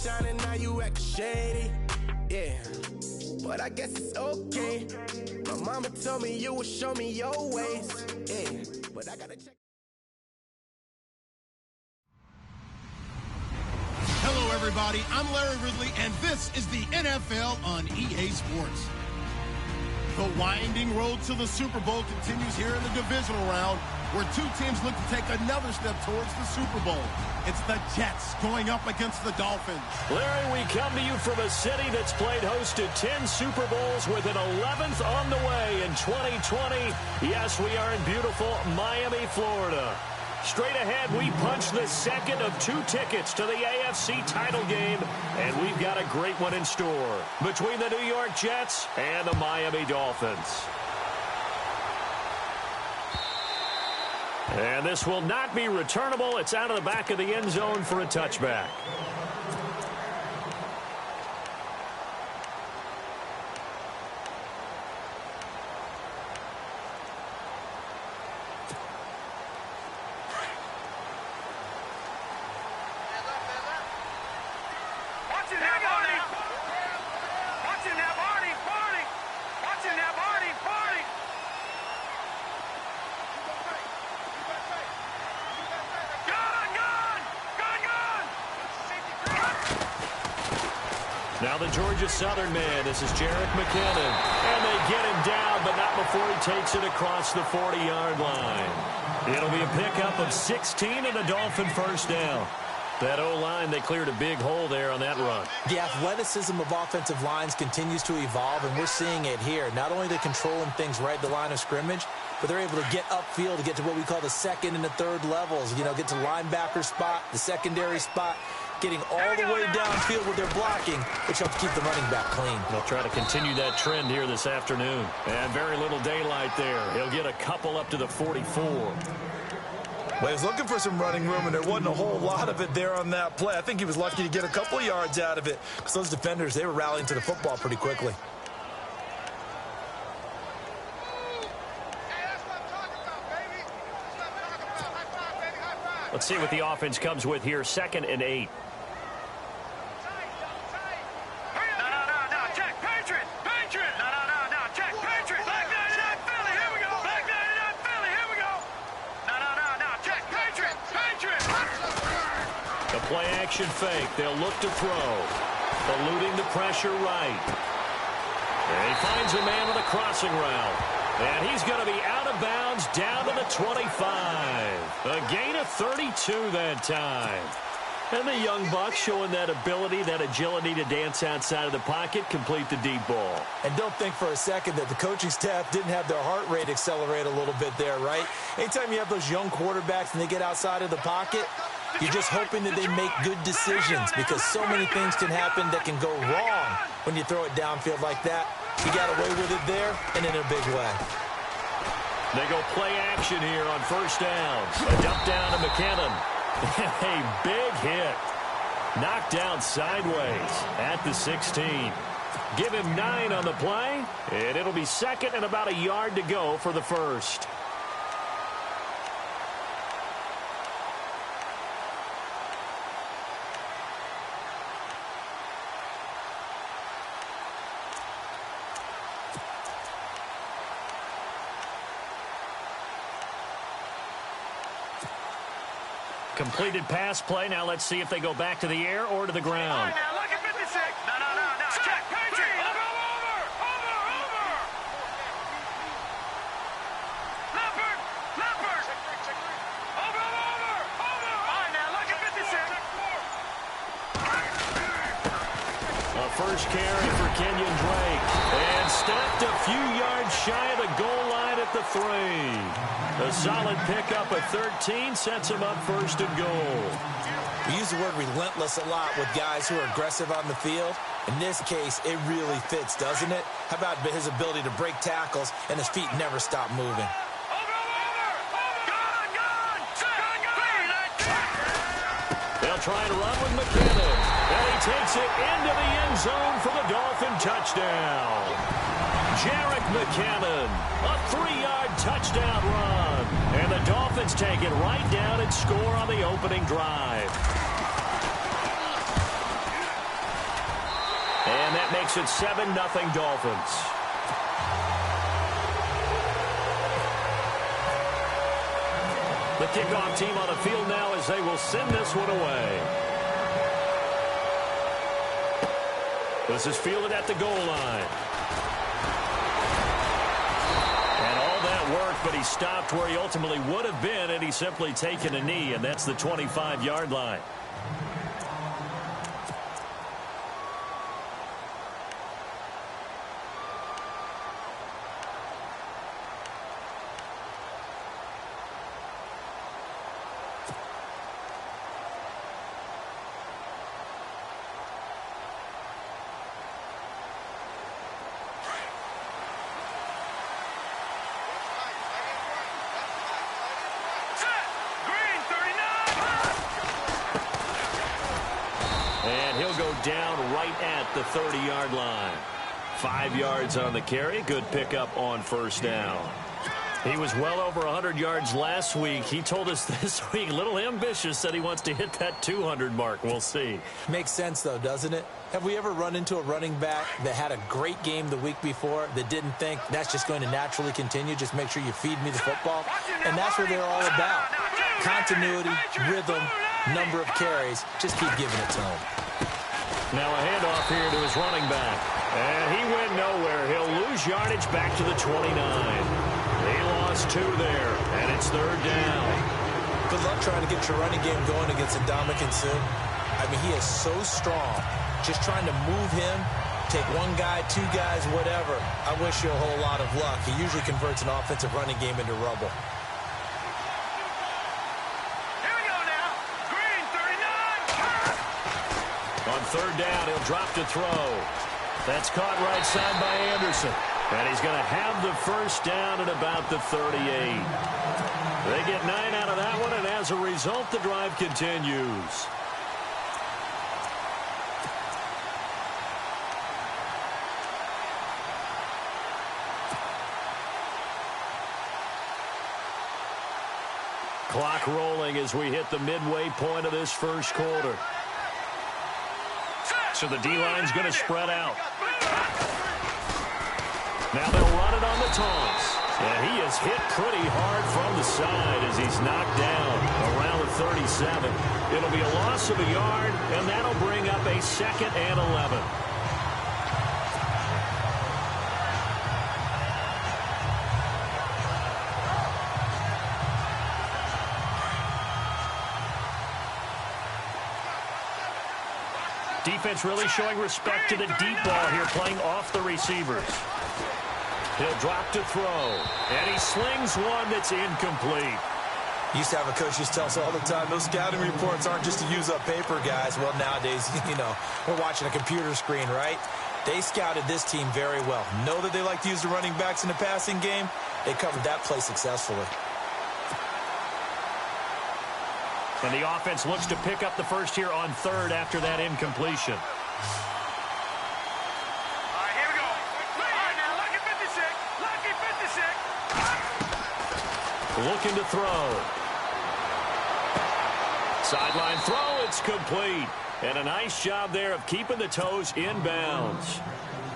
shining, now you acting shady. Yeah, but I guess it's okay. My mama told me you would show me your ways. Yeah, but I gotta check. Hello, everybody. I'm Larry Ridley, and this is the NFL on EA Sports. The winding road to the Super Bowl continues here in the divisional round, where two teams look to take another step towards the Super Bowl. It's the Jets going up against the Dolphins. Larry, we come to you from a city that's played host to 10 Super Bowls with an 11th on the way in 2020. Yes, we are in beautiful Miami, Florida. Straight ahead, we punch the second of 2 tickets to the AFC title game, and we've got a great one in store between the New York Jets and the Miami Dolphins. And this will not be returnable. It's out of the back of the end zone for a touchback. Now the Georgia Southern man, this is Jerick McKinnon. And they get him down, but not before he takes it across the 40-yard line. It'll be a pickup of 16 and a Dolphin first down. That O-line, they cleared a big hole there on that run. The athleticism of offensive lines continues to evolve, and we're seeing it here. Not only they're controlling things right at the line of scrimmage, but they're able to get upfield to get to what we call the second and the third levels. You know, get to linebacker spot, the secondary spot, getting all the way downfield with their blocking, which helps keep the running back clean. They'll try to continue that trend here this afternoon. And very little daylight there. He'll get a couple up to the 44. Well, he was looking for some running room, and there wasn't a whole lot of it there on that play. I think he was lucky to get a couple of yards out of it, because those defenders, they were rallying to the football pretty quickly. Let's see what the offense comes with here. 2nd and 8. The play action fake. They'll look to throw. Eluding the pressure right. And he finds a man with a crossing route. And he's going to be out of bounds down to the 25. A gain of 32 that time. And the young buck showing that ability, that agility to dance outside of the pocket, complete the deep ball. And don't think for a second that the coaching staff didn't have their heart rate accelerate a little bit there, right? Anytime you have those young quarterbacks and they get outside of the pocket, you're just hoping that they make good decisions, because so many things can happen that can go wrong when you throw it downfield like that. He got away with it there and in a big way. They go play action here on first down. A dump down to McKinnon. A big hit. Knocked down sideways at the 16. Give him 9 on the play, and it'll be 2nd and about a yard to go for the first. Completed pass play. Now let's see if they go back to the air or to the ground. Now look at 56. No. Check. Patriot. Over. Leopard. Over. All right, now look at 56. A first carry for Kenyon Drake. And stopped a few yards shy of the goal line at the 3. A solid pickup of 13 sets him up 1st and goal. We use the word relentless a lot with guys who are aggressive on the field. In this case, it really fits, doesn't it? How about his ability to break tackles and his feet never stop moving? They'll try and run with McKinnon. And he takes it into the end zone for the Dolphin touchdown. Jerick McKinnon, a 3-yard touchdown run. And the Dolphins take it right down and score on the opening drive. that makes it 7-0 Dolphins. The kickoff team on the field now as they will send this one away. This is fielded at the goal line. And all that work, but he stopped where he ultimately would have been, and he's simply taken a knee, and that's the 25-yard line. And he'll go down right at the 30-yard line. 5 yards on the carry. Good pickup on first down. He was well over 100 yards last week. He told us this week, a little ambitious, said he wants to hit that 200 mark. We'll see. Makes sense, though, doesn't it? Have we ever run into a running back that had a great game the week before that didn't think that's just going to naturally continue? Just make sure you feed me the football. And that's what they're all about. Continuity, rhythm, number of carries. Just keep giving it to him. Now a handoff here to his running back. And he went nowhere. He'll lose yardage back to the 29. He lost 2 there, and it's third down. Good luck trying to get your running game going against Ndamukong Suh. I mean, he is so strong. Just trying to move him, take 1 guy, 2 guys, whatever. I wish you a whole lot of luck. He usually converts an offensive running game into rubble. On third down, he'll drop to throw. That's caught right side by Anderson. And he's going to have the first down at about the 38. They get 9 out of that one, and as a result, the drive continues. Clock rolling as we hit the midway point of this first quarter. So the D-line's going to spread out. Now they'll run it on the toss. And he is hit pretty hard from the side as he's knocked down around the 37. It'll be a loss of a yard, and that'll bring up a 2nd and 11. Defense really showing respect to the deep ball here, playing off the receivers. He'll drop to throw, and he slings one that's incomplete. Used to have a coach just tell us all the time, those scouting reports aren't just to use up paper, guys. Well, nowadays, you know, we're watching a computer screen, right? They scouted this team very well. Know that they like to use the running backs in the passing game. They covered that play successfully. And the offense looks to pick up the first here on third after that incompletion. All right, here we go. All right, now, lucky 56. Lucky 56. Looking to throw. Sideline throw, it's complete. And a nice job there of keeping the toes in bounds.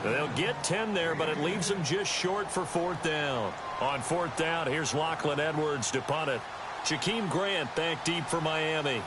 They'll get 10 there, but it leaves them just short for 4th down. On 4th down, here's Lachlan Edwards to punt it. Jakeem Grant back deep for Miami.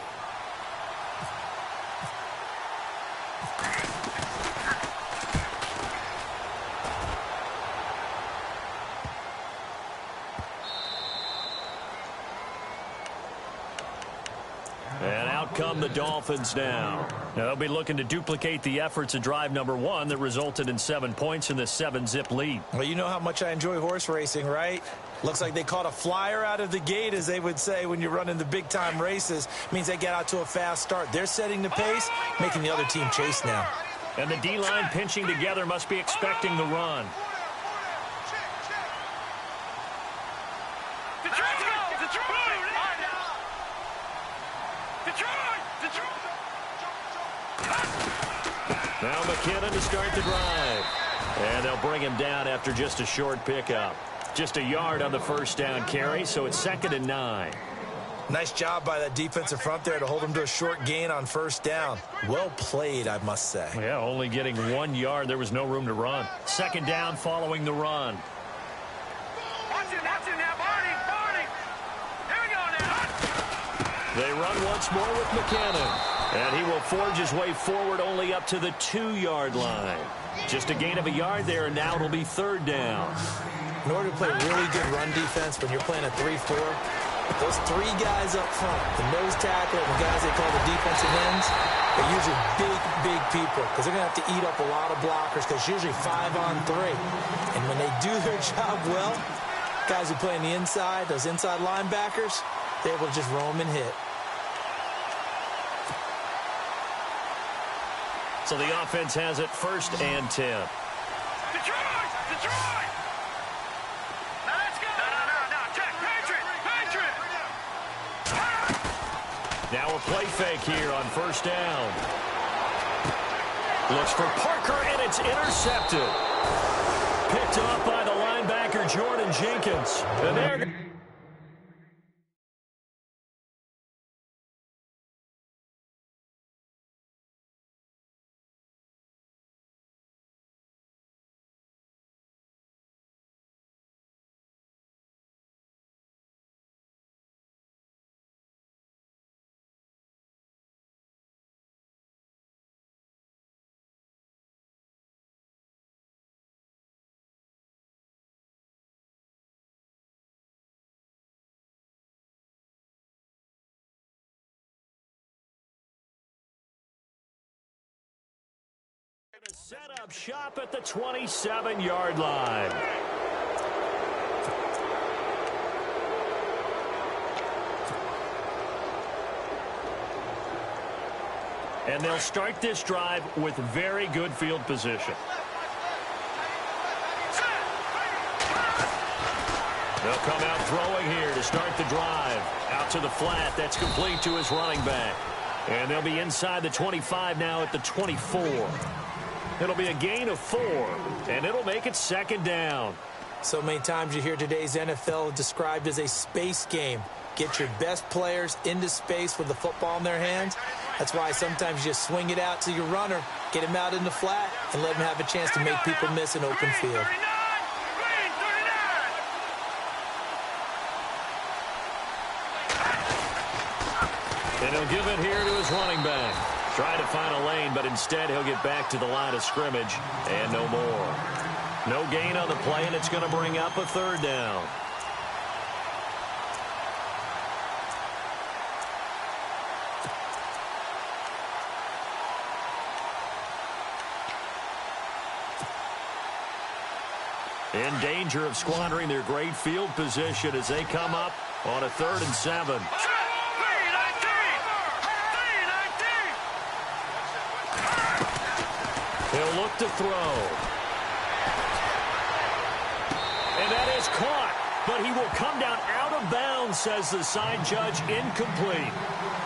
And out come the Dolphins now. They'll be looking to duplicate the efforts of drive number 1 that resulted in 7 points in the 7-zip lead. Well, you know how much I enjoy horse racing, right? Looks like they caught a flyer out of the gate, as they would say when you're running the big-time races. Means they get out to a fast start. They're setting the pace, making the other team chase now. And the D-line pinching together must be expecting the run. Now McKinnon to start the drive. And they'll bring him down after just a short pickup. Just a yard on the first down carry, so it's 2nd and 9. Nice job by that defensive front there to hold them to a short gain on first down. Well played, I must say. Yeah, only getting 1 yard. There was no room to run. Second down following the run. Watch it now, Barney. Here we go now. They run once more with McKinnon. And he will forge his way forward only up to the 2-yard line. Just a gain of a yard there, and now it'll be third down. In order to play really good run defense when you're playing a 3-4, those 3 guys up front, the nose tackle and the guys they call the defensive ends, they're usually big people because they're going to have to eat up a lot of blockers because it's usually 5-on-3. And when they do their job well, guys who play on the inside, those inside linebackers, they're able to just roam and hit. So the offense has it first and 10. Detroit! Now let's go! No, check! Patriot! Now a play fake here on first down. Looks for Parker, and it's intercepted. Picked off by the linebacker, Jordan Jenkins. And there... set up shop at the 27-yard line. And they'll start this drive with very good field position. They'll come out throwing here to start the drive. Out to the flat. That's complete to his running back. And they'll be inside the 25 now at the 24. It'll be a gain of 4, and it'll make it second down. So many times you hear today's NFL described as a space game. Get your best players into space with the football in their hands. That's why sometimes you just swing it out to your runner, get him out in the flat, and let him have a chance to make people miss an open field. And he'll give it here to his running back. Try to find a lane, but instead he'll get back to the line of scrimmage and no more. No gain on the play, and it's going to bring up a third down. In danger of squandering their great field position as they come up on a 3rd and 7. He'll look to throw. And that is caught, but he will come down out of bounds, says the side judge, incomplete.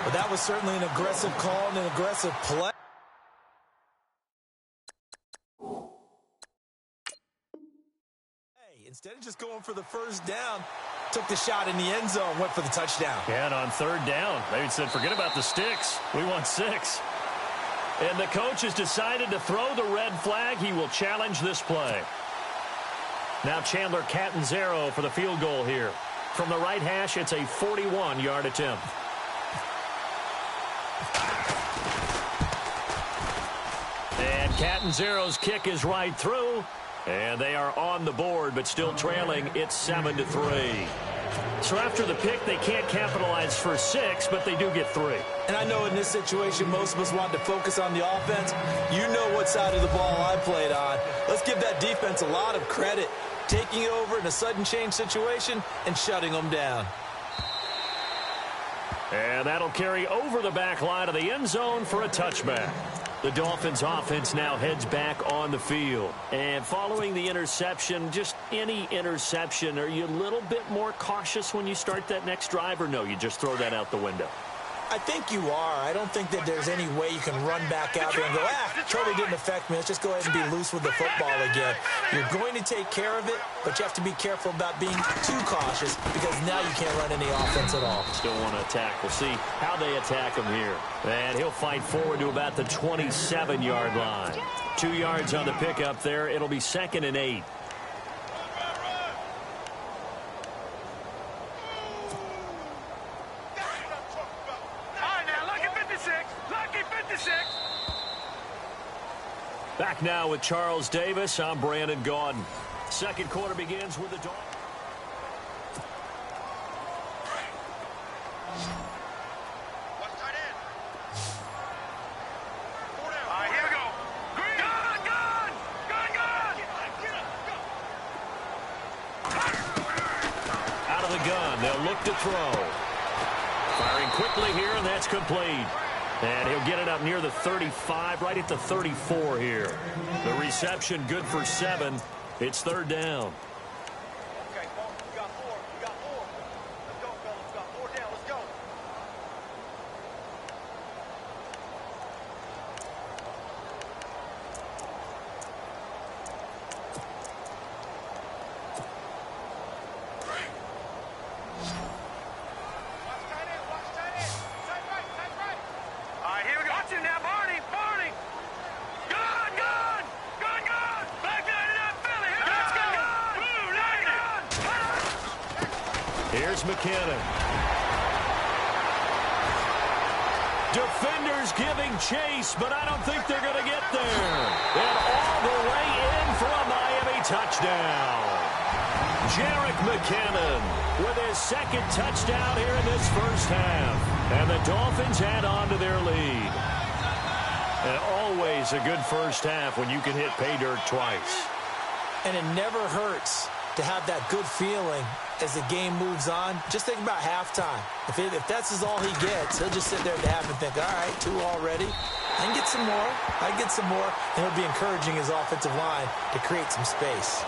Well, that was certainly an aggressive call and an aggressive play. Instead of just going for the first down, took the shot in the end zone, went for the touchdown. Yeah, and on 3rd down, they said, forget about the sticks. We want 6. And the coach has decided to throw the red flag. He will challenge this play. Now Chandler Catanzaro for the field goal here. From the right hash, it's a 41-yard attempt. And Catanzaro's kick is right through. And they are on the board, but still trailing. It's 7-3. So after the pick, they can't capitalize for 6, but they do get 3. And I know in this situation, most of us want to focus on the offense. You know what side of the ball I played on. Let's give that defense a lot of credit. Taking it over in a sudden change situation and shutting them down. And that'll carry over the back line of the end zone for a touchback. The Dolphins offense now heads back on the field. And following the interception, just any interception, are you a little bit more cautious when you start that next drive, or no, you just throw that out the window? I think you are. I don't think that there's any way you can run back out there and go, totally didn't affect me. Let's just go ahead and be loose with the football again. You're going to take care of it, but you have to be careful about being too cautious because now you can't run any offense at all. Still want to attack. We'll see how they attack him here. And he'll fight forward to about the 27-yard line. 2 yards on the pickup there. It'll be 2nd and 8. Back now with Charles Davis. I'm Brandon Gaudin. Second quarter begins with the Dolphins. All right, here we go. Gun! Out of the gun. They'll look to throw. Firing quickly here, and that's complete. And he'll get it up near the 35, right at the 34 here. The reception good for 7. It's 3rd down. Okay, we got 4. We got 4. Let's go, fellas. We got 4 down. Let's go. Here's McKinnon. Defenders giving chase, but I don't think they're going to get there. And all the way in for a Miami touchdown. Jerick McKinnon with his 2nd touchdown here in this first half. And the Dolphins add on to their lead. And always a good first half when you can hit pay dirt twice. And it never hurts to have that good feeling as the game moves on. Just think about halftime. If that's all he gets, he'll just sit there at the half and think, all right, 2 already. I can get some more. I can get some more. And he'll be encouraging his offensive line to create some space.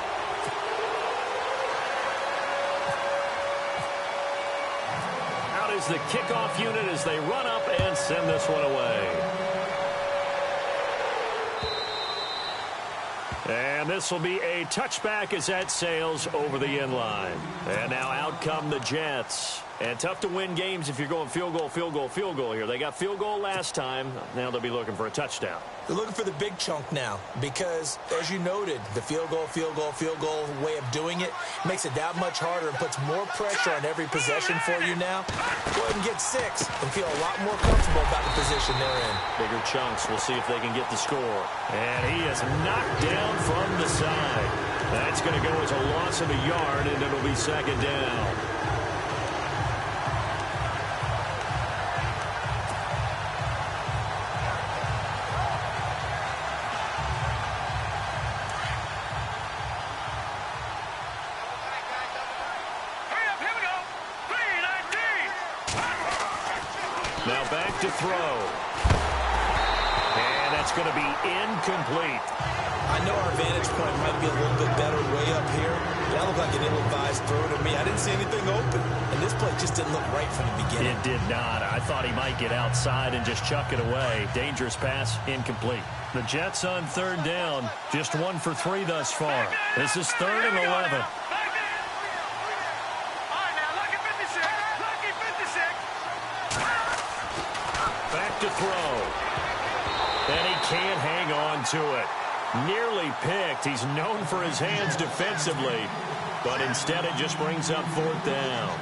Out is the kickoff unit as they run up and send this one away. And this will be a touchback as that sails over the end line. And now out come the Jets. And tough to win games if you're going field goal, field goal, field goal here. They got field goal last time. Now they'll be looking for a touchdown. They're looking for the big chunk now because, as you noted, the field goal way of doing it makes it that much harder and puts more pressure on every possession for you now. Go ahead and get 6 and feel a lot more comfortable about the position they're in. Bigger chunks. We'll see if they can get the score. And he is knocked down from the side. That's going to go as a loss of a yard, and it'll be 2nd down. Now back to throw. And that's going to be incomplete. I know our vantage point might be a little bit better way up here. That looked like an ill-advised throw to me. I didn't see anything open. And this play just didn't look right from the beginning. It did not. I thought he might get outside and just chuck it away. Dangerous pass, incomplete. The Jets on 3rd down. Just 1 for 3 thus far. This is 3rd and 11. Back to throw. And he can't hang on to it. Nearly picked. He's known for his hands defensively. But instead it just brings up 4th down.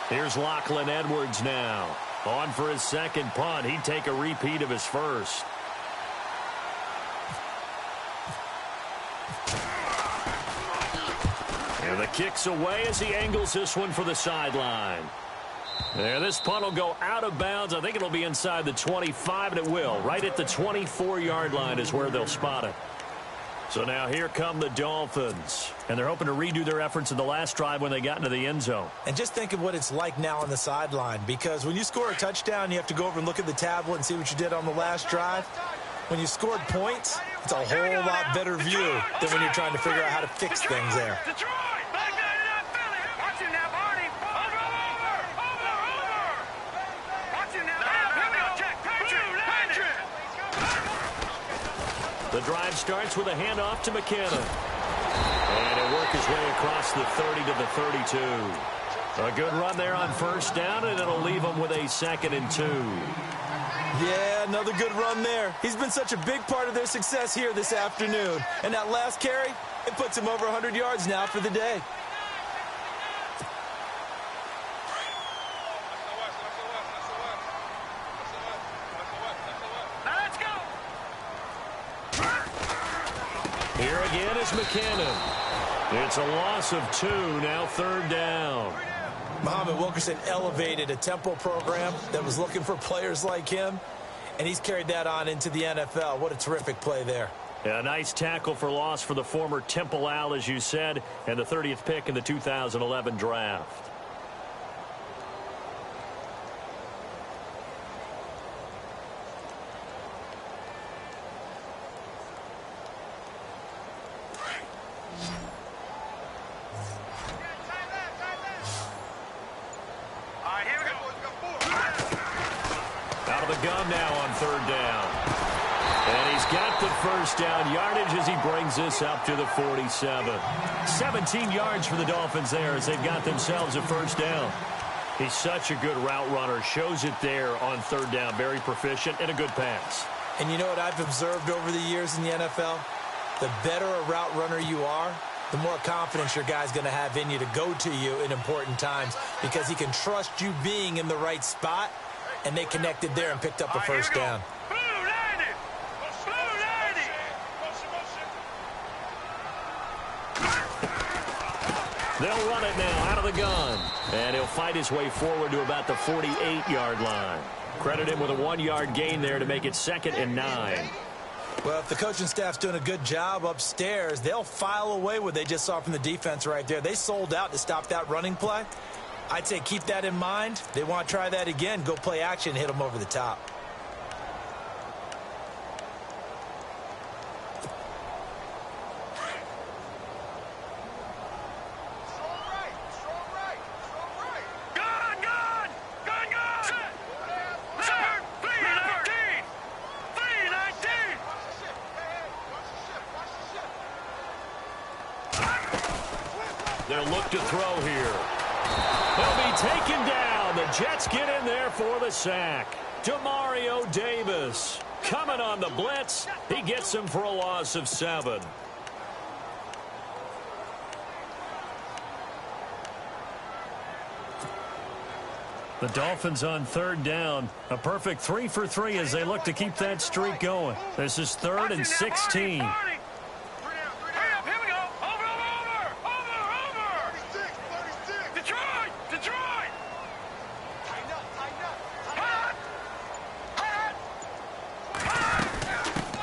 Here's Lachlan Edwards now. On for his 2nd punt. He'd take a repeat of his first. And the kick's away as he angles this one for the sideline. There, this punt will go out of bounds. I think it'll be inside the 25, and it will. Right at the 24-yard line is where they'll spot it. So now here come the Dolphins. And they're hoping to redo their efforts in the last drive when they got into the end zone. And just think of what it's like now on the sideline. Because when you score a touchdown, you have to go over and look at the tablet and see what you did on the last drive. When you scored points, it's a whole lot better view than when you're trying to figure out how to fix things there. The drive starts with a handoff to McKinnon. And he'll work his way across the 30 to the 32. A good run there on first down, and it'll leave him with a 2nd and 2. Yeah, another good run there. He's been such a big part of their success here this afternoon. And that last carry, it puts him over 100 yards now for the day. Here again is McKinnon. It's a loss of 2, now 3rd down. Muhammad Wilkerson elevated a tempo program that was looking for players like him, and he's carried that on into the NFL. What a terrific play there. A nice tackle for loss for the former Temple Owl, as you said, and the 30th pick in the 2011 draft. Gun now on 3rd down. And he's got the first down yardage as he brings this up to the 47. 17 yards for the Dolphins there as they've got themselves a first down. He's such a good route runner. Shows it there on 3rd down. Very proficient and a good pass. And you know what I've observed over the years in the NFL? The better a route runner you are, the more confidence your guy's going to have in you to go to you in important times because he can trust you being in the right spot. And they connected there and picked up a first down. They'll run it now out of the gun. And he'll fight his way forward to about the 48-yard line. Credit him with a 1-yard gain there to make it 2nd and 9. Well, if the coaching staff's doing a good job upstairs, they'll file away what they just saw from the defense right there. They sold out to stop that running play. I'd say keep that in mind. They want to try that again. Go play action, hit them over the top. They'll look to throw here. He'll be taken down. The Jets get in there for the sack. Demario Davis coming on the blitz. He gets him for a loss of 7. The Dolphins on 3rd down. A perfect 3 for 3 as they look to keep that streak going. This is 3rd and 16.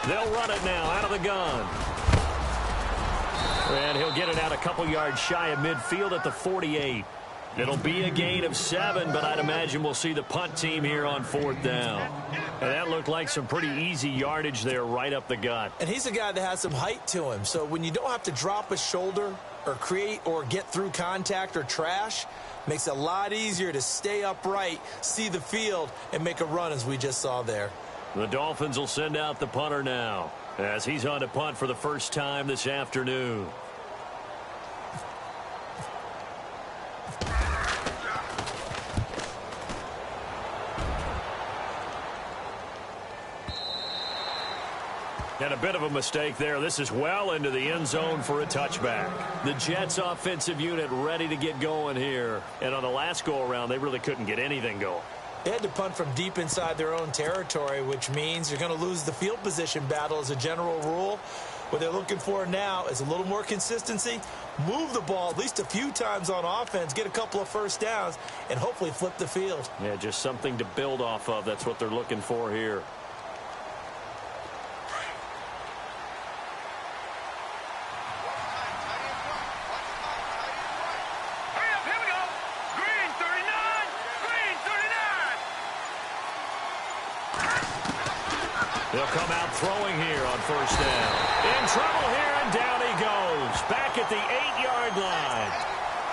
They'll run it now out of the gun. And he'll get it out a couple yards shy of midfield at the 48. It'll be a gain of 7, but I'd imagine we'll see the punt team here on 4th down. And that looked like some pretty easy yardage there right up the gut. And he's a guy that has some height to him. So when you don't have to drop a shoulder or create or get through contact or trash, makes it a lot easier to stay upright, see the field, and make a run as we just saw there. The Dolphins will send out the punter now as he's on to punt for the first time this afternoon. And a bit of a mistake there. This is well into the end zone for a touchback. The Jets offensive unit ready to get going here. And on the last go-around, they really couldn't get anything going. They had to punt from deep inside their own territory, which means you're going to lose the field position battle as a general rule. What they're looking for now is a little more consistency, move the ball at least a few times on offense, get a couple of first downs, and hopefully flip the field. Yeah, just something to build off of. That's what they're looking for here. They'll come out throwing here on first down. In trouble here, and down he goes. Back at the 8-yard line.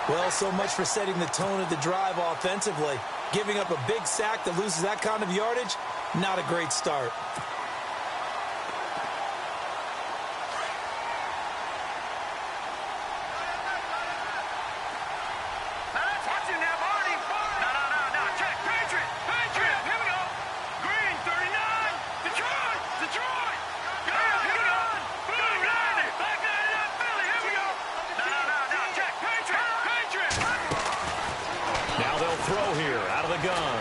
Well, so much for setting the tone of the drive offensively. Giving up a big sack that loses that kind of yardage, not a great start. the gun.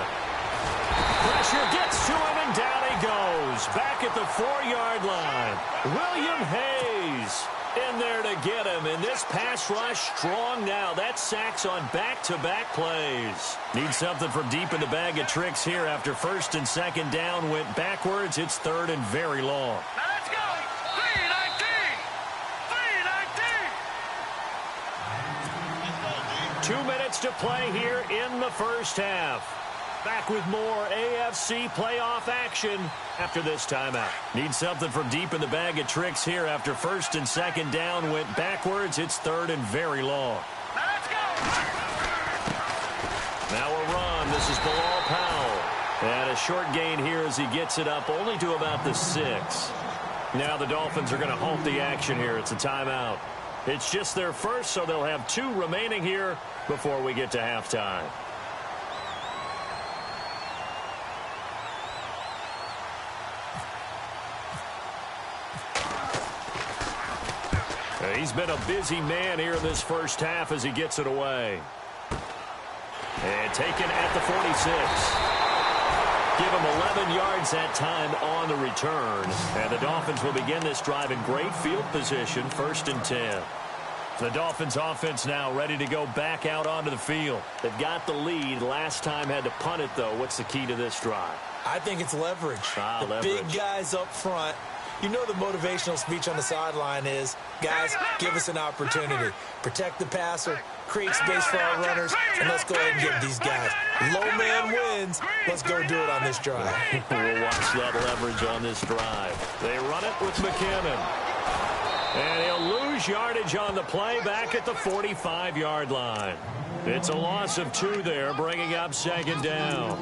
Pressure gets to him, and down he goes. Back at the 4-yard line. William Hayes in there to get him. And this pass rush strong now. That's sacks on back-to-back plays. Need something from deep in the bag of tricks here after first and second down went backwards. It's third and very long. Now let's go. 3-19. 2 minutes to play here in the first half. Back with more AFC playoff action after this timeout. Need something from deep in the bag of tricks here after first and second down went backwards. It's third and very long. Now let's go. Now a run. This is Bilal Powell. And a short gain here as he gets it up only to about the 6. Now the Dolphins are going to halt the action here. It's a timeout. It's just their first, so they'll have 2 remaining here before we get to halftime. He's been a busy man here in this first half as he gets it away. And taken at the 46. Give him 11 yards that time on the return. And the Dolphins will begin this drive in great field position, first and 10. The Dolphins offense now ready to go back out onto the field. They've got the lead. Last time had to punt it, though. What's the key to this drive? I think it's leverage. Leverage. Big guys up front. You know the motivational speech on the sideline is, guys, give us an opportunity. Protect the passer, create space for our runners, and let's go ahead and give these guys. Low man wins. Let's go do it on this drive. We'll watch that leverage on this drive. They run it with McKinnon. And he'll lose yardage on the play back at the 45-yard line. It's a loss of 2 there, bringing up second down.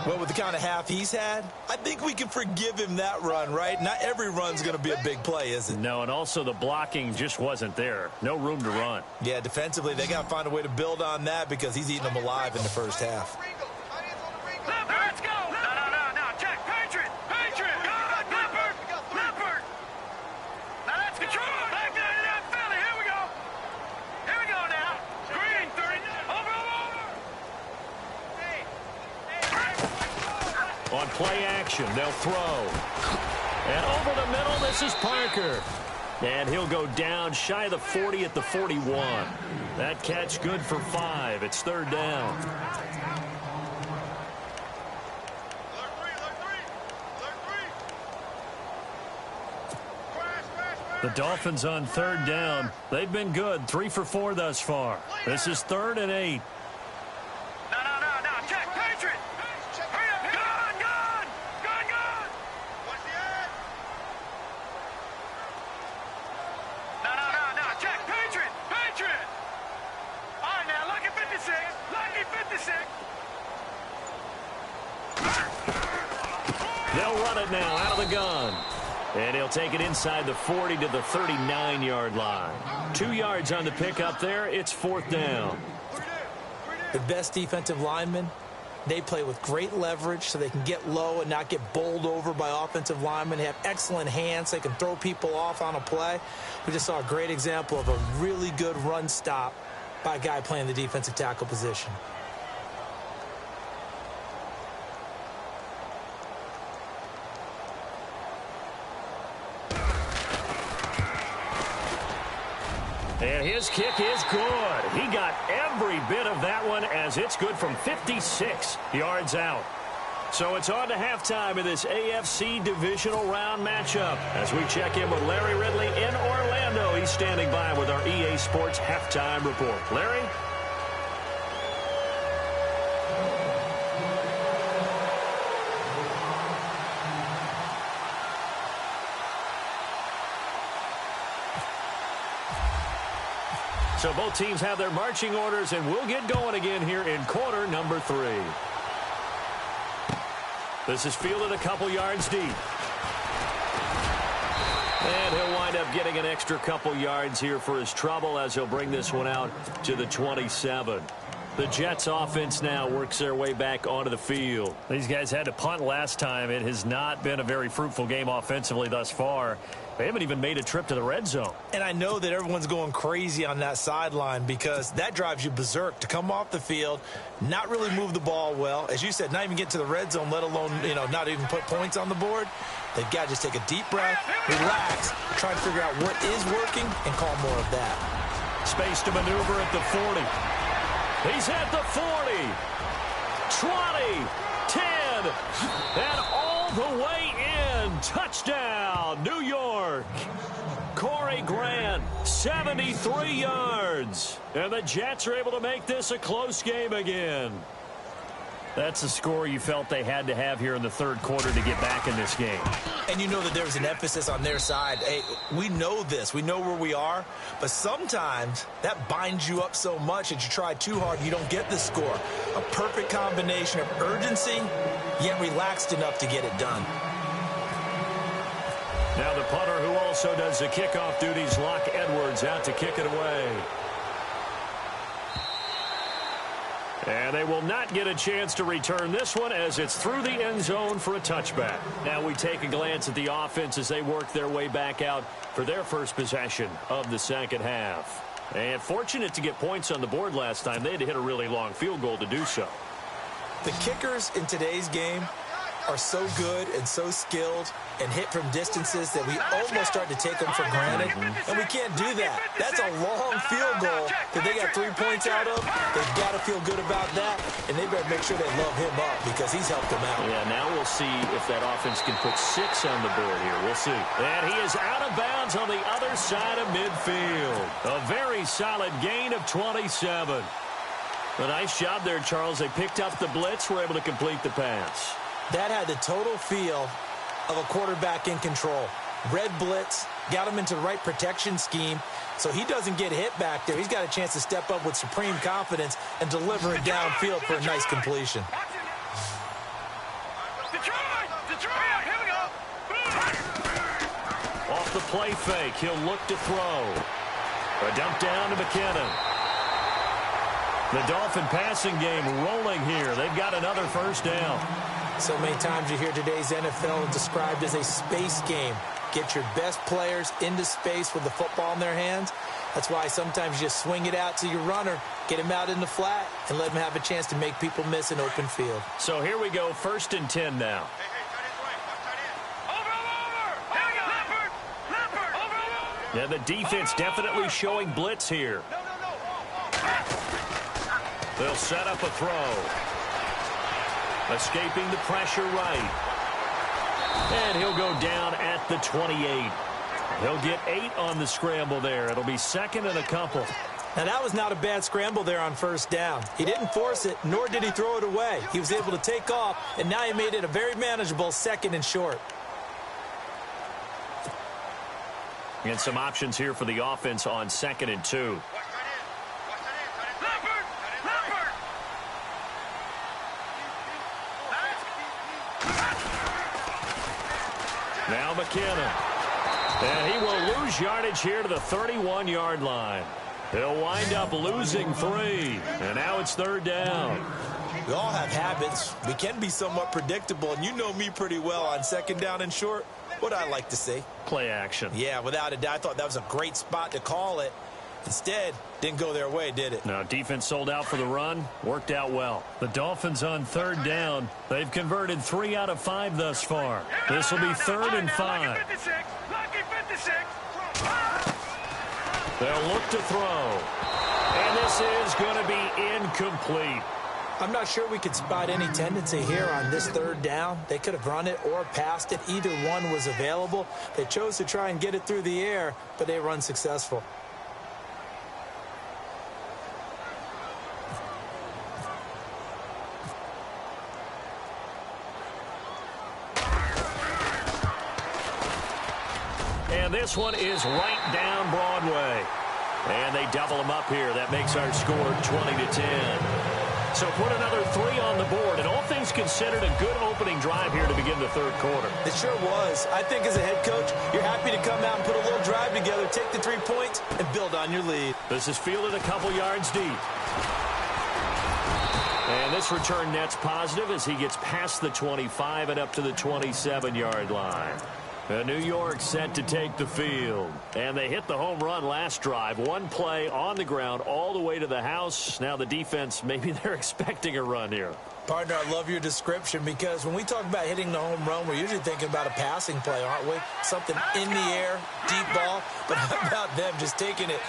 Well, with the kind of half he's had, I think we can forgive him that run, right? Not every run's going to be a big play, is it? No, and also the blocking just wasn't there. No room to run. Yeah, defensively, they got to find a way to build on that because he's eating them alive in the first half. Let's go. No. Check. Patriot. Leopard. Now let's control. Back to that Philly. Here we go now. Green 30. Over. On play action, they'll throw. And over the middle, this is Parker. And he'll go down shy of the 40 at the 41. That catch good for 5. It's third down. The Dolphins on third down. They've been good. 3 for 4 thus far. This is third and 8. No. Check. Patriot. Hurry up. Gun. What's the ad? No. Check. Patriot. All right, now, lucky 56. They'll run it now out of the gun. And he'll take it inside the 40 to the 39-yard line. 2 yards on the pickup there. It's fourth down. The best defensive linemen, they play with great leverage so they can get low and not get bowled over by offensive linemen. They have excellent hands. They can throw people off on a play. We just saw a great example of a really good run stop by a guy playing the defensive tackle position. And his kick is good. He got every bit of that one as it's good from 56 yards out. So it's on to halftime in this AFC divisional round matchup. As we check in with Larry Ridley in Orlando, he's standing by with our EA Sports halftime report. Larry? So both teams have their marching orders, and we'll get going again here in quarter number 3. This is fielded a couple yards deep. And he'll wind up getting an extra couple yards here for his trouble as he'll bring this one out to the 27. The Jets offense now works their way back onto the field. These guys had to punt last time. It has not been a very fruitful game offensively thus far. They haven't even made a trip to the red zone. And I know that everyone's going crazy on that sideline because that drives you berserk to come off the field, not really move the ball well. As you said, not even get to the red zone, let alone, not even put points on the board. They've got to just take a deep breath, relax, try to figure out what is working, and call more of that. Space to maneuver at the 40. He's at the 40, 20, 10, and all the way in. Touchdown, New York. Corey Grant, 73 yards. And the Jets are able to make this a close game again. That's the score you felt they had to have here in the third quarter to get back in this game. And you know that there's an emphasis on their side. Hey, we know this. We know where we are. But sometimes that binds you up so much that you try too hard, you don't get the score. A perfect combination of urgency, yet relaxed enough to get it done. Now the punter who also does the kickoff duties, Locke Edwards, out to kick it away. And they will not get a chance to return this one as it's through the end zone for a touchback. Now we take a glance at the offense as they work their way back out for their first possession of the second half. And fortunate to get points on the board last time. They had to hit a really long field goal to do so. The kickers in today's game are so good and so skilled and hit from distances that we almost start to take them for granted. And we can't do that. That's a long field goal that they got 3 points out of. They've got to feel good about that, and they better make sure they love him up because he's helped them out. Yeah, now we'll see if that offense can put 6 on the board here. We'll see. And he is out of bounds on the other side of midfield. A very solid gain of 27. A nice job there, Charles. They picked up the blitz, were able to complete the pass. That had the total feel of a quarterback in control. Red blitz, got him into the right protection scheme, so he doesn't get hit back there. He's got a chance to step up with supreme confidence and deliver it downfield for a nice completion. Off the play fake, he'll look to throw. A dump down to McKinnon. The Dolphin passing game rolling here. They've got another first down. So many times you hear today's NFL described as a space game. Get your best players into space with the football in their hands. That's why sometimes you just swing it out to your runner, get him out in the flat, and let him have a chance to make people miss an open field. So here we go, 1st and 10 now. Yeah, the defense definitely showing blitz here. They'll set up a throw. Escaping the pressure right. And he'll go down at the 28. He'll get 8 on the scramble there. It'll be 2nd and a couple. Now, that was not a bad scramble there on first down. He didn't force it, nor did he throw it away. He was able to take off, and now he made it a very manageable 2nd and short. And some options here for the offense on 2nd and 2. Now McKinnon. And he will lose yardage here to the 31-yard line. He'll wind up losing 3. And now it's 3rd down. We all have habits. We can be somewhat predictable, and you know me pretty well on 2nd down and short. What I like to see. Play action. Yeah, without a doubt. I thought that was a great spot to call it. Instead, didn't go their way, did it? Now, defense sold out for the run. Worked out well. The Dolphins on 3rd down. They've converted 3 out of 5 thus far. This will be 3rd and 5. They'll look to throw. And this is going to be incomplete. I'm not sure we could spot any tendency here on this 3rd down. They could have run it or passed it. Either one was available. They chose to try and get it through the air, but they were unsuccessful. And this one is right down Broadway. And they double them up here. That makes our score 20-10. So put another 3 on the board. And all things considered, a good opening drive here to begin the 3rd quarter. It sure was. I think as a head coach, you're happy to come out and put a little drive together, take the 3 points, and build on your lead. This is fielded a couple yards deep. And this return net's positive as he gets past the 25 and up to the 27-yard line. New York set to take the field. And they hit the home run last drive. One play on the ground all the way to the house. Now the defense, maybe they're expecting a run here. Partner, I love your description because when we talk about hitting the home run, we're usually thinking about a passing play, aren't we? Something in the air, deep ball. But how about them just taking it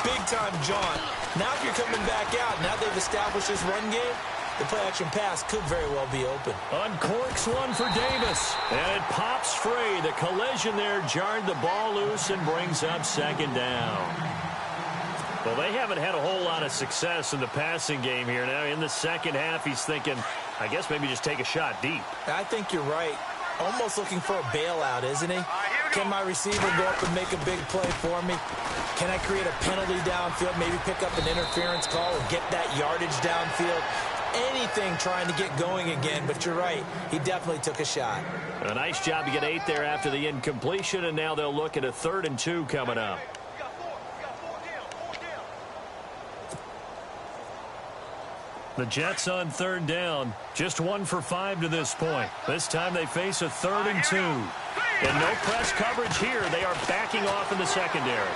big-time jaunt? Now if you're coming back out, now they've established this run game, the play-action pass could very well be open. Uncorks one for Davis, and it pops free. The collision there jarred the ball loose and brings up second down. Well, they haven't had a whole lot of success in the passing game here. Now, in the second half, he's thinking, I guess maybe just take a shot deep. I think you're right. Almost looking for a bailout, isn't he? Can my receiver go up and make a big play for me? Can I create a penalty downfield, maybe pick up an interference call or get that yardage downfield? Anything trying to get going again, but you're right. He definitely took a shot. A nice job to get 8 there after the incompletion, and now they'll look at a 3rd and 2 coming up. The Jets on 3rd down. Just 1 for 5 to this point. This time they face a 3rd and 2. And no press coverage here. They are backing off in the secondary.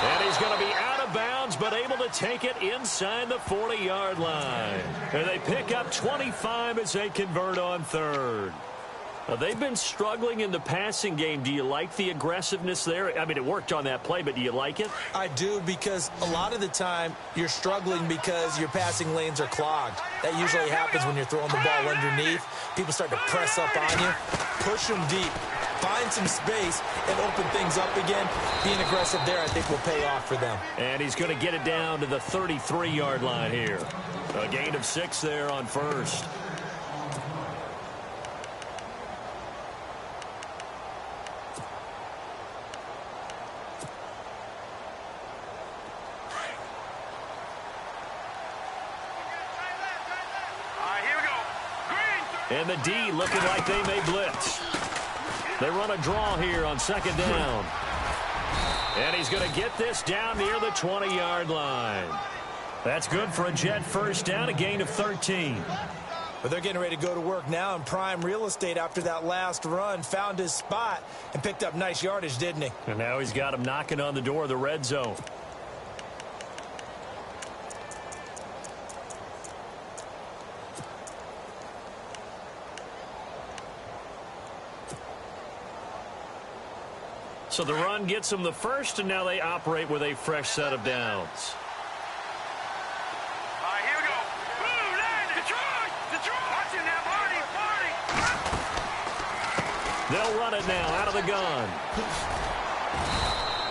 And he's going to be out of bounds, but able to take it inside the 40-yard line. And they pick up 25 as they convert on 3rd. They've been struggling in the passing game. Do you like the aggressiveness there? I mean, it worked on that play, but do you like it? I do, because a lot of the time you're struggling because your passing lanes are clogged. That usually happens when you're throwing the ball underneath. People start to press up on you. Push them deep. Find some space and open things up again. Being aggressive there, I think, will pay off for them. And he's going to get it down to the 33-yard line here. A gain of 6 there on 1st. And the D looking like they may blitz. They run a draw here on 2nd down. And he's going to get this down near the 20-yard line. That's good for a Jet 1st down, a gain of 13. But they're getting ready to go to work now in prime real estate after that last run. Found his spot and picked up nice yardage, didn't he? And now he's got him knocking on the door of the red zone. So the run gets them the 1st, and now they operate with a fresh set of downs. Here we go. Blue line, Detroit! Detroit! Watch it now, Marty! They'll run it now out of the gun.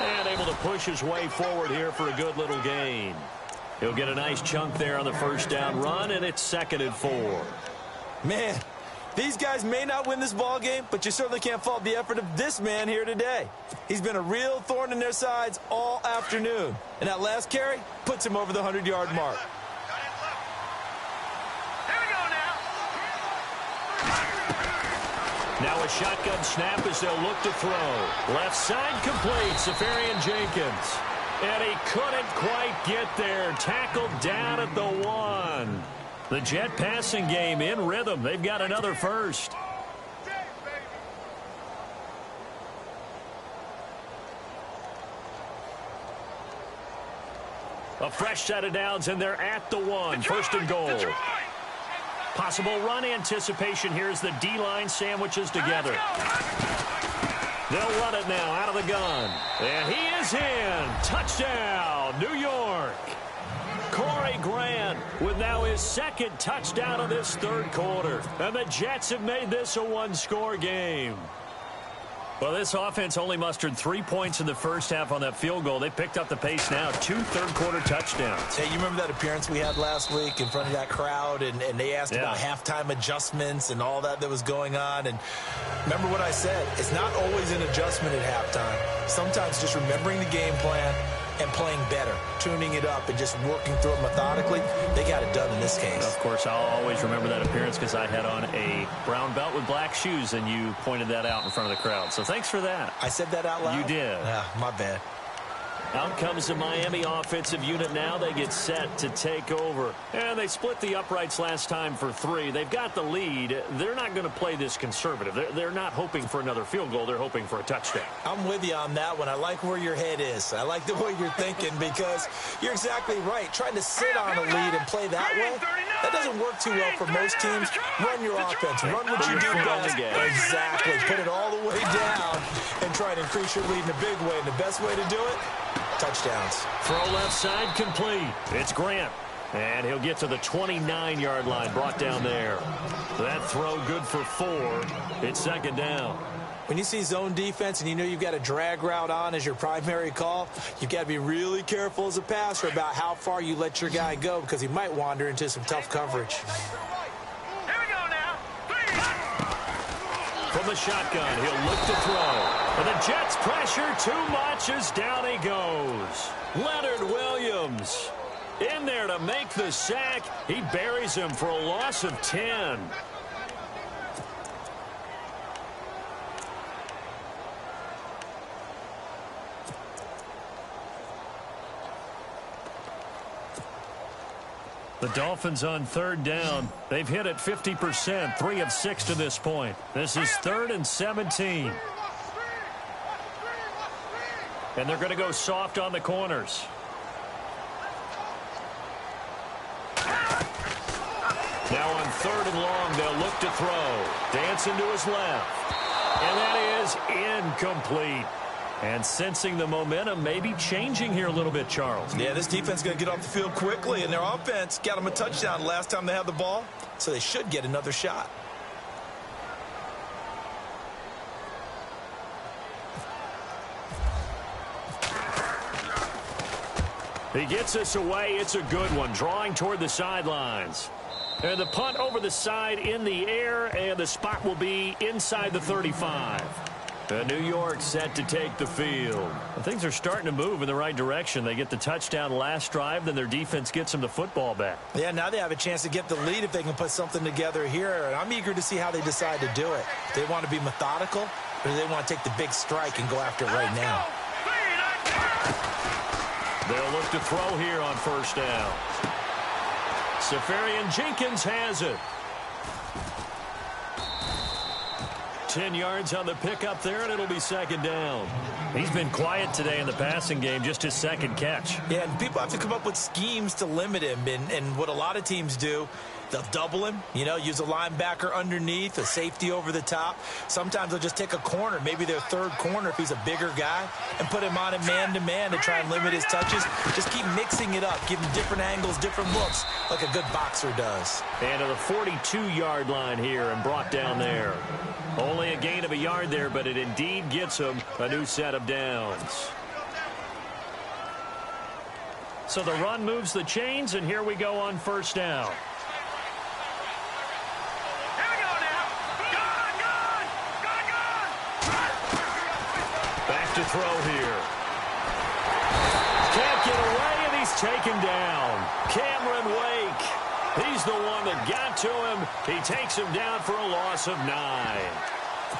And able to push his way forward here for a good little gain. He'll get a nice chunk there on the 1st down run, and it's 2nd and 4. Man, these guys may not win this ball game, but you certainly can't fault the effort of this man here today. He's been a real thorn in their sides all afternoon. And that last carry puts him over the 100-yard mark. Here we go now. Now a shotgun snap as they'll look to throw. Left side complete, Safarian Jenkins. And he couldn't quite get there. Tackled down at the 1. The Jet passing game in rhythm. They've got another 1st. A fresh set of downs, and they're at the 1. Detroit, 1st and goal. Detroit. Possible run anticipation here as the D-line sandwiches together. They'll run it now out of the gun. And he is in. Touchdown, New York. Corey Grant with now his 2nd touchdown of this 3rd quarter. And the Jets have made this a 1-score game. Well, this offense only mustered 3 points in the 1st half on that field goal. They picked up the pace now. 2 third-quarter touchdowns. Hey, you remember that appearance we had last week in front of that crowd, and they asked about Yeah. halftime adjustments and all that was going on. And remember what I said. It's not always an adjustment at halftime. Sometimes just remembering the game plan and playing better, tuning it up and just working through it methodically. They got it done in this case. Of course, I'll always remember that appearance because I had on a brown belt with black shoes, and you pointed that out in front of the crowd. So thanks for that. I said that out loud? You did. Yeah, my bad. Out comes the Miami offensive unit now. They get set to take over. And they split the uprights last time for 3. They've got the lead. They're not going to play this conservative. They're not hoping for another field goal. They're hoping for a touchdown. I'm with you on that one. I like where your head is. I like the way you're thinking because you're exactly right. Trying to sit on a lead and play that way, that doesn't work too well for most teams. Run your offense. Run what you do best. Exactly. Put it all the way down and try to increase your lead in a big way. And the best way to do it, touchdowns. Throw left side complete. It's Grant. And he'll get to the 29-yard line, brought down there. That throw good for 4. It's second down. When you see zone defense and you know you've got a drag route on as your primary call, you've got to be really careful as a passer about how far you let your guy go because he might wander into some tough coverage. Here we go now. From the shotgun, he'll look to throw. And the Jets pressure too much as down he goes. Leonard Williams in there to make the sack. He buries him for a loss of 10. The Dolphins on third down. They've hit it 50%, 3 of 6 to this point. This is 3rd and 17. And they're going to go soft on the corners. Now on 3rd and long, they'll look to throw. Dancing to his left. And that is incomplete. And sensing the momentum maybe changing here a little bit, Charles. Yeah, this defense is going to get off the field quickly, and their offense got them a touchdown last time they had the ball, so they should get another shot. He gets us away. It's a good one, drawing toward the sidelines. And the punt over the side in the air, and the spot will be inside the 35. New York set to take the field. Things are starting to move in the right direction. They get the touchdown last drive, then their defense gets them the football back. Yeah, now they have a chance to get the lead if they can put something together here. And I'm eager to see how they decide to do it. Do they want to be methodical, or do they want to take the big strike and go after it right now? They'll look to throw here on first down. Safarian Jenkins has it. 10 yards on the pickup there, and it'll be second down. He's been quiet today in the passing game, just his second catch. Yeah, and people have to come up with schemes to limit him. And what a lot of teams do, they'll double him, use a linebacker underneath, a safety over the top. Sometimes they'll just take a corner, maybe their third corner if he's a bigger guy, and put him on a man-to-man to try and limit his touches. Just keep mixing it up, give him different angles, different looks, like a good boxer does. And to the 42-yard line here and brought down there. Only a gain of a yard there, but it indeed gets him a new set of downs. So the run moves the chains, and here we go on first down. Here we go now. Gone. Back to throw here. Can't get away, and he's taken down. Cameron Wake. He's the one that got to him. He takes him down for a loss of 9.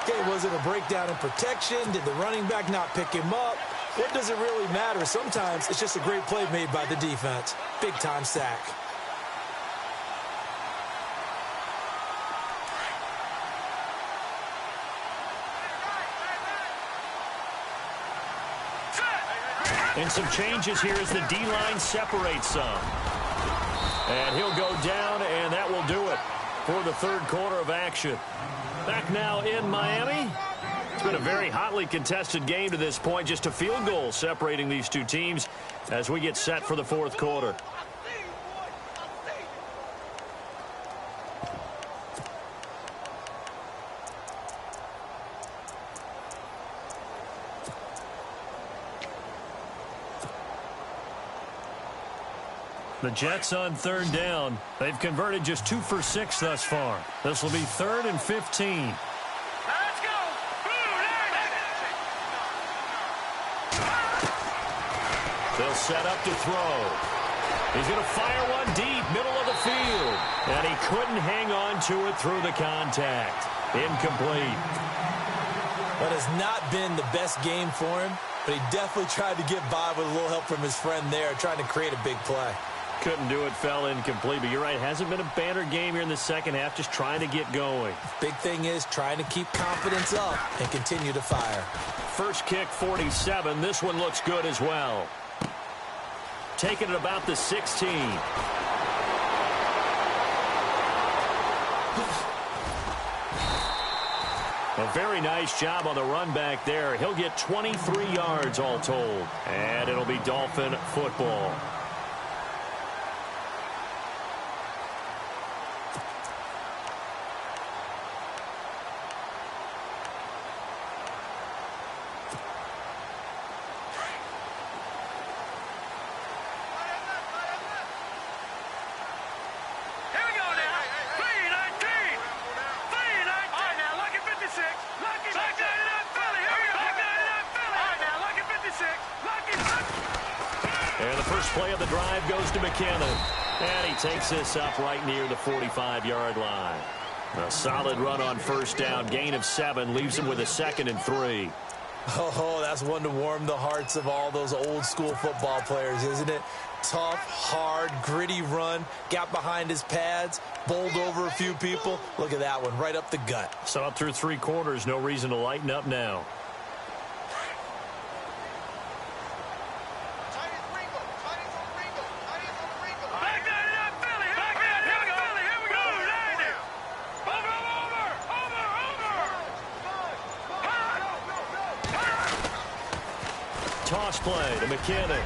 Okay, was it a breakdown in protection? Did the running back not pick him up? What does it really matter? Sometimes it's just a great play made by the defense. Big-time sack. And some changes here as the D-line separates some. And he'll go down, and that will do it for the third quarter of action. Back now in Miami. It's been a very hotly contested game to this point. Just a field goal separating these two teams as we get set for the fourth quarter. The Jets on third down. They've converted just 2 for 6 thus far. This will be 3rd and 15. Let's go. They'll set up to throw. He's going to fire one deep, middle of the field. And he couldn't hang on to it through the contact. Incomplete. But has not been the best game for him. but he definitely tried to get by with a little help from his friend there, trying to create a big play. Couldn't do it, fell incomplete, but you're right, hasn't been a banner game here in the second half, just trying to get going. Big thing is trying to keep confidence up and continue to fire. First kick, 47. This one looks good as well. Taking it about the 16. A very nice job on the run back there. He'll get 23 yards all told. And it'll be Dolphin football. And the first play of the drive goes to McKinnon. And he takes this up right near the 45-yard line. A solid run on first down. Gain of 7 leaves him with a 2nd and 3. Oh, that's one to warm the hearts of all those old-school football players, isn't it? Tough, hard, gritty run. Got behind his pads, bowled over a few people. Look at that one, right up the gut. So up through 3 quarters, no reason to lighten up now. Toss play to McKinnon.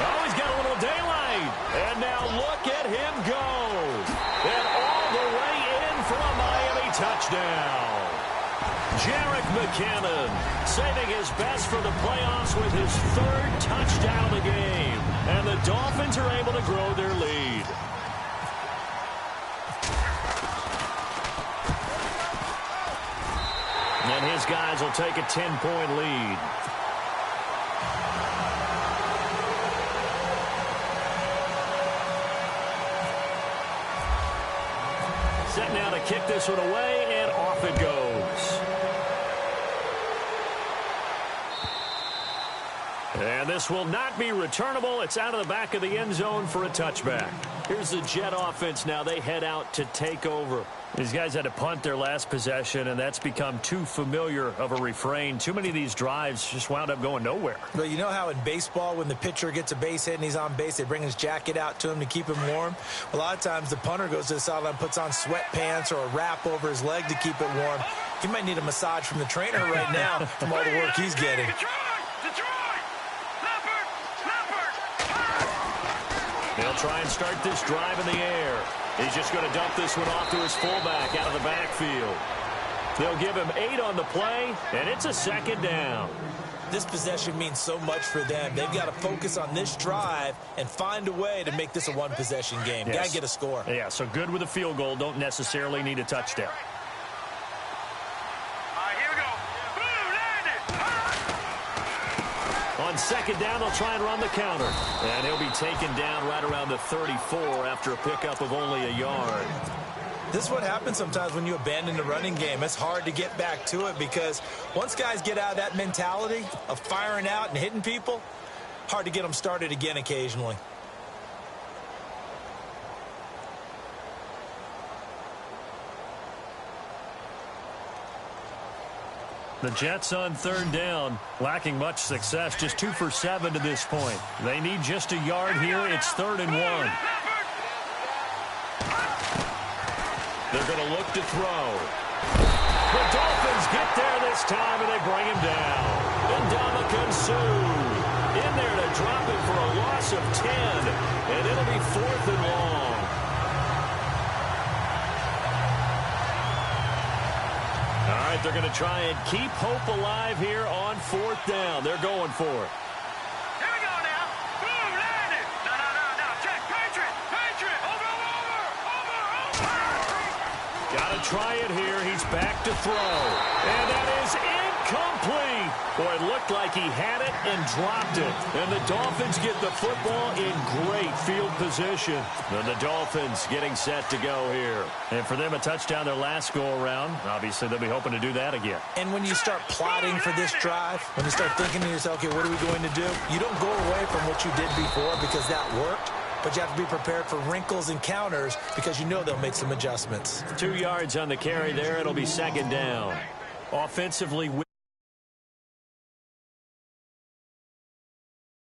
Oh, he's got a little daylight. And now look at him go. And all the way in for a Miami touchdown. Jerick McKinnon saving his best for the playoffs with his 3rd touchdown of the game. And the Dolphins are able to grow their lead. And his guys will take a 10-point lead. Set now to kick this one away, and off it goes. And this will not be returnable. It's out of the back of the end zone for a touchback. Here's the Jet offense now. They head out to take over. These guys had to punt their last possession, and that's become too familiar of a refrain. Too many of these drives just wound up going nowhere. But you know how in baseball, when the pitcher gets a base hit and he's on base, they bring his jacket out to him to keep him warm? A lot of times the punter goes to the sideline, puts on sweatpants or a wrap over his leg to keep it warm. He might need a massage from the trainer right now from all the work he's getting. They'll try and start this drive in the air. He's just going to dump this one off to his fullback out of the backfield. They'll give him 8 on the play, and it's a 2nd down. This possession means so much for them. They've got to focus on this drive and find a way to make this a one-possession game. Yes. Got to get a score. Yeah, so good with a field goal. Don't necessarily need a touchdown. On 2nd down, they'll try and run the counter. And he'll be taken down right around the 34 after a pickup of only a yard. This is what happens sometimes when you abandon the running game. It's hard to get back to it because once guys get out of that mentality of firing out and hitting people, hard to get them started again occasionally. The Jets on 3rd down, lacking much success, just 2 for 7 to this point. They need just a yard here. It's 3rd and 1. They're going to look to throw. The Dolphins get there this time, and they bring him down. Ndamukong Suh in there to drop it for a loss of 10, and it'll be 4th and long. All right, they're going to try and keep hope alive here on 4th down. They're going for it. Here we go now. Boom, landed. No. Check. Patriot. Over. Got to try it here. He's back to throw. And that is incomplete. Boy, it looked like like he had it and dropped it. And the Dolphins get the football in great field position. And the Dolphins getting set to go here. And for them, a touchdown their last go-around. Obviously, they'll be hoping to do that again. And when you start plotting for this drive, when you start thinking to yourself, okay, what are we going to do? You don't go away from what you did before because that worked. But you have to be prepared for wrinkles and counters because you know they'll make some adjustments. 2 yards on the carry there. It'll be second down. Offensively.